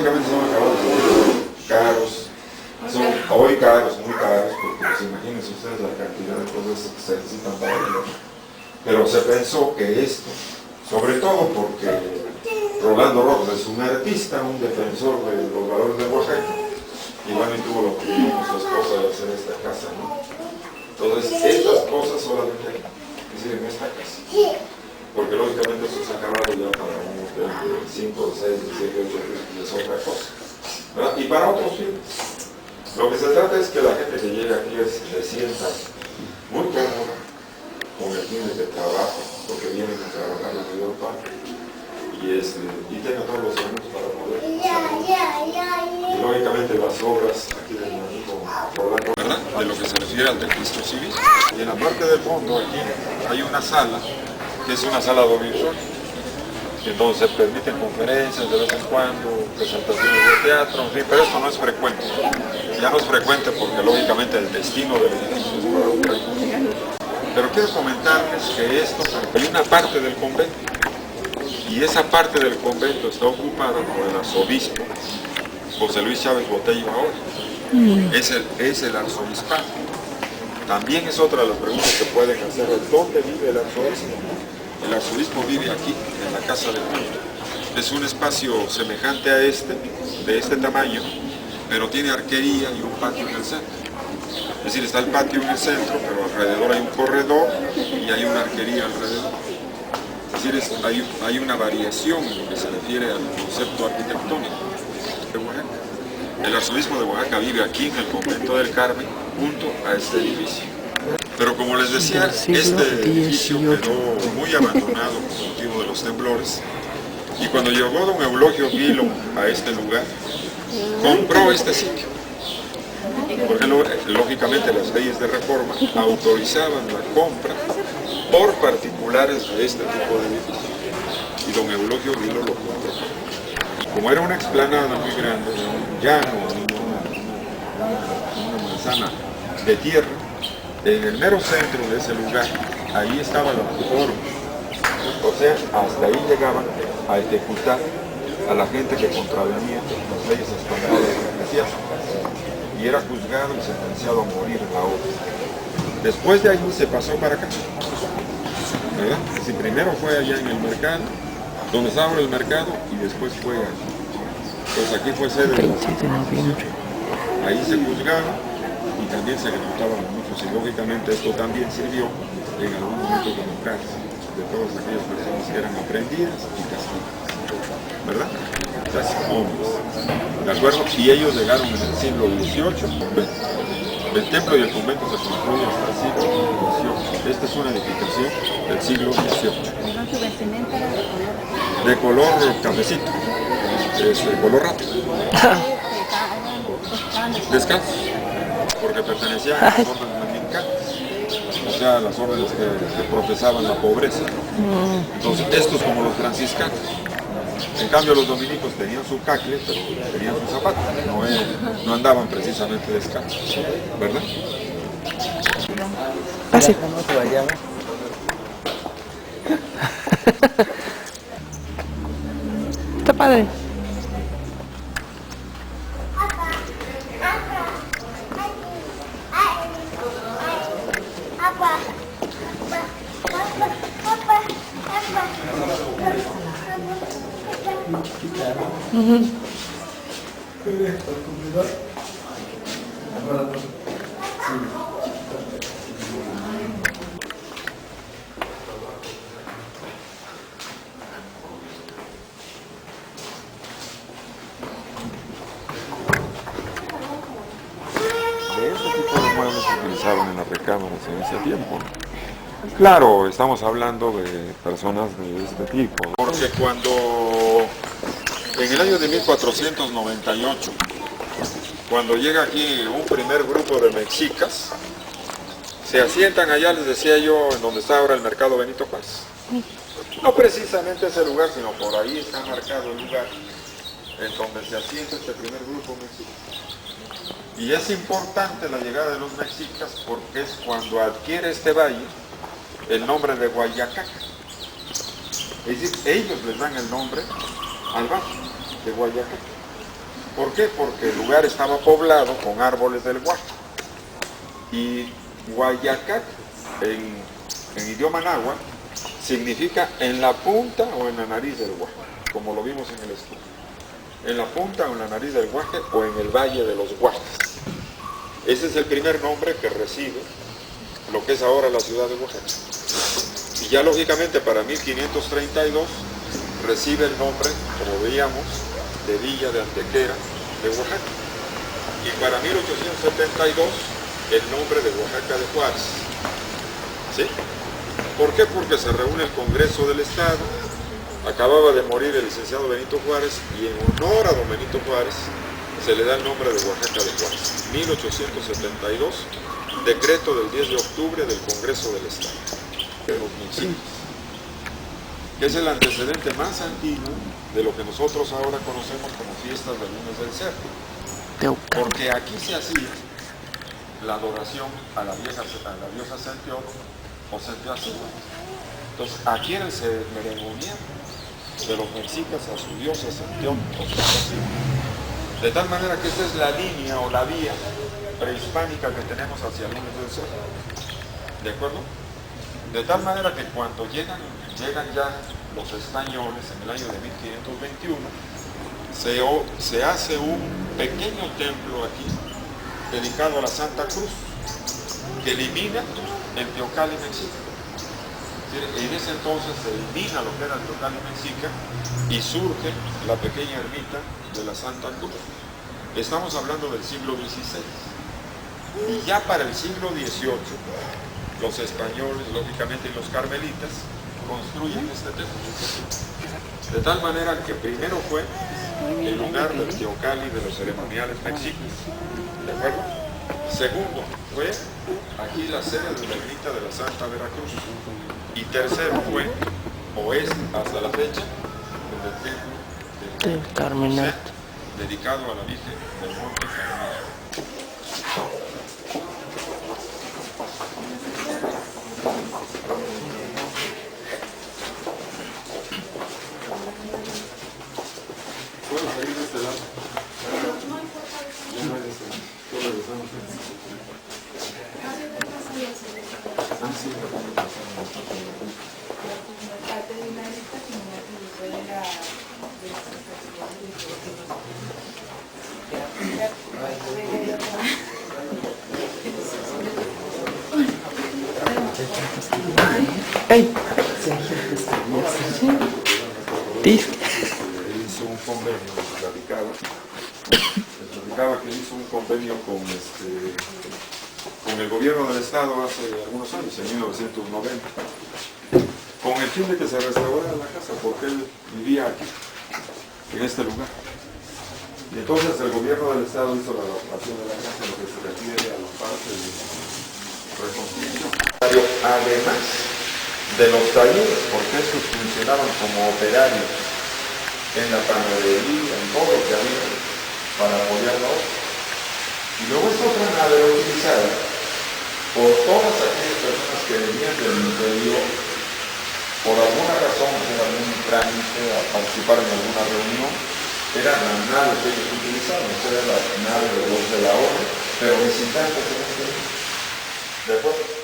lógicamente son acabados caros, son hoy caros, muy caros, porque pues, imagínense ustedes la cantidad de cosas que se necesitan para ello. Pero se pensó que esto, sobre todo porque Rolando Rojas es un artista, un defensor de los valores de Oaxaca, y bueno, y tuvo la oportunidad con su esposa de hacer esta casa, ¿no? Entonces, estas cosas solamente hay que decir en esta casa. Porque lógicamente eso se ha acabado ya para un hotel de 5, 6, 7, 8 es otra cosa, ¿verdad? Y para otros fines. Lo que se trata es que la gente que llega aquí se sienta muy cómoda, con el fin de trabajo, porque vienen a trabajar la mayor parte, y tenga todos los elementos para poder y lógicamente las obras aquí del amigo Rolando, ¿verdad? De lo que se refiere al registro civil. Y en la parte del fondo aquí hay una sala, que es una sala de dormitorio, donde se permiten conferencias de vez en cuando, presentaciones de teatro, en fin, pero esto no es frecuente. Ya no es frecuente porque lógicamente el destino del edificio es para un rey. Pero quiero comentarles que esto, hay una parte del convento, y esa parte del convento está ocupada por el arzobispo José Luis Chávez Botello ahora. Es el arzobispado. También es otra de las preguntas que pueden hacer: ¿dónde vive el arzobispo? El arzobispo vive aquí, en la casa del culto. Es un espacio semejante a este, de este tamaño, pero tiene arquería y un patio en el centro. Es decir, está el patio en el centro, pero alrededor hay un corredor y hay una arquería alrededor. Es decir, hay una variación en lo que se refiere al concepto arquitectónico de Oaxaca. El arzobispo de Oaxaca vive aquí en el convento del Carmen, junto a este edificio. Pero como les decía, este edificio quedó muy abandonado por motivo de los temblores, y cuando llegó don Eulogio Guilo a este lugar, compró este sitio. Porque lógicamente las leyes de reforma autorizaban la compra por particulares de este tipo de edificios, y don Eulogio Guilo lo compró. Como era una explanada muy grande, un llano, una manzana de tierra, en el mero centro de ese lugar, ahí estaba el auditório. O sea, hasta ahí llegaban a ejecutar a la gente que contravenía las leyes españolas y era juzgado y sentenciado a morir en la obra. Después de ahí se pasó para acá, ¿verdad? Si primero fue allá en el mercado, donde estaba el mercado, y después fue aquí. Pues aquí fue sede de la Inquisición. Ahí se juzgaba y también se ejecutaban muchos, y lógicamente esto también sirvió en algún momento como cárcel de todas aquellas personas que eran aprendidas y castigadas, ¿verdad? Las hombres, ¿de acuerdo? Y ellos llegaron en el siglo XVIII. El templo y el convento se construyen hasta el siglo XVIII. Esta es una edificación del siglo XVIII. ¿Su vestimenta era de color cafecito, color rato. Descalzo, porque pertenecían a las órdenes dominicanas, o sea, las órdenes que profesaban la pobreza. Entonces, estos como los franciscanos. En cambio, los dominicos tenían su cacle, pero tenían sus zapatos, no andaban precisamente descalzos, ¿verdad? Así. Está padre. De este tipo de muebles se utilizaban en las recámaras en ese tiempo. Claro, estamos hablando de personas de este tipo. Porque cuando, en el año de 1498, cuando llega aquí un primer grupo de mexicas, se asientan allá, les decía yo, en donde está ahora el mercado Benito Juárez. No precisamente ese lugar, sino por ahí está marcado el lugar en donde se asienta este primer grupo mexicano. Y es importante la llegada de los mexicas porque es cuando adquiere este valle el nombre de Guayacaca. Es decir, ellos les dan el nombre al valle de Guayacaca. ¿Por qué? Porque el lugar estaba poblado con árboles del Huaca. Y Guayacac, en idioma náhuatl, significa en la punta o en la nariz del Huaca, como lo vimos en el estudio. En la punta o en la nariz del Huaca o en el valle de los Huacas. Ese es el primer nombre que recibe lo que es ahora la ciudad de Oaxaca. Y ya lógicamente para 1532 recibe el nombre, como veíamos, de Villa de Antequera de Oaxaca. Y para 1872 el nombre de Oaxaca de Juárez. ¿Sí? ¿Por qué? Porque se reúne el Congreso del Estado, acababa de morir el licenciado Benito Juárez y en honor a don Benito Juárez se le da el nombre de Oaxaca de Juárez. 1872, decreto del 10 de octubre del Congreso del Estado de los municipios, que es el antecedente más antiguo de lo que nosotros ahora conocemos como fiestas de lunes del cerdo, porque aquí se hacía la adoración a la diosa Centeón o Centeotzintli. Entonces aquí era el ceremonial de los mexicas a su diosa Centeón o Centeotzintli. De tal manera que esta es la línea o la vía prehispánica que tenemos hacia el lunes del cerdo. ¿De acuerdo? De tal manera que cuando llegan ya los españoles en el año de 1521, se hace un pequeño templo aquí dedicado a la Santa Cruz, que elimina el Teocalli mexica. En ese entonces se elimina lo que era el Teocalli mexica y surge la pequeña ermita de la Santa Cruz. Estamos hablando del siglo XVI. Y ya para el siglo XVIII, los españoles, lógicamente, y los carmelitas construyen este templo. De tal manera que primero fue el lugar del Teocalli de los ceremoniales mexicas. ¿De acuerdo? Segundo, fue aquí la sede de la ermita de la Santa Veracruz. Y tercero fue, o es hasta la fecha, el templo del Carmenato, dedicado a la Virgen del Monte Carmelo. ¿Puedo salir de este lado? Ya no hay de este lado. ¿Puedo regresar? Ah, sí. ¡Ay! Hizo un convenio, platicaba que hizo un convenio con el gobierno del Estado hace algunos años, en 1990, con el fin de que se restaurara la casa, porque él vivía aquí, en este lugar. Y entonces el gobierno del Estado hizo la adaptación de la casa, lo que se refiere a la parte de reconstrucción. Además de los talleres, porque estos funcionaban como operarios en la panadería, en todo lo que había para apoyar la obra. Y luego esta otra nave era utilizada por todas aquellas personas que venían del interior, por alguna razón, por algún trámite, a participar en alguna reunión. Era la nave que ellos utilizaban, era la nave de los de la obra, pero visitantes en este. ¿De acuerdo?